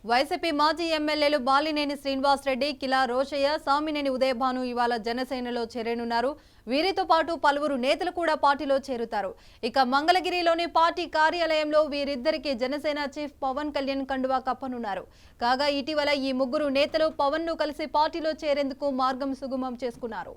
YCP మాజీ ఎమ్మెల్యేలు బాలినేని శ్రీనివాసరెడ్డి, కిలా రోషయ్య, సామినేని ఉదయభాను ఇవాళ జనసేనలో చేరనున్నారు. వీరితో పాటు పలువురు నేతలు కూడా పార్టీలో చేరుతారు. ఇక మంగళగిరిలోని పార్టీ కార్యాలయంలో వీరిద్దరికి జనసేన చీఫ్ పవన్ కళ్యాణ్ కండువా కప్పనున్నారు. కాగా ఇటీవల ఈ ముగ్గురు నేతలు పవన్ ను కలిసి పార్టీలో చేరేందుకు మార్గం సుగమం చేసుకున్నారు.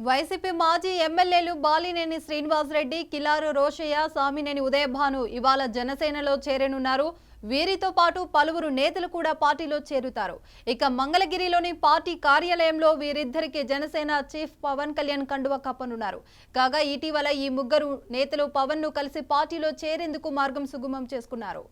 వైసీపీ మాజీ ఎమ్మెల్యేలు బాలినేని శ్రీనివాసరెడ్డి, కిలారు రోషయ్య, సామినేని ఉదయభాను ఇవాళ జనసేనలో చేరనున్నారు. వీరితో పాటు పలువురు నేతలు కూడా పార్టీలో చేరుతారు. ఇక మంగళగిరిలోని పార్టీ కార్యాలయంలో వీరిద్దరికి జనసేన చీఫ్ పవన్ కళ్యాణ్ కండువా కప్పనున్నారు. కాగా ఇటీవల ఈ ముగ్గురు నేతలు పవన్ ను కలిసి పార్టీలో చేరేందుకు మార్గం సుగమం చేసుకున్నారు.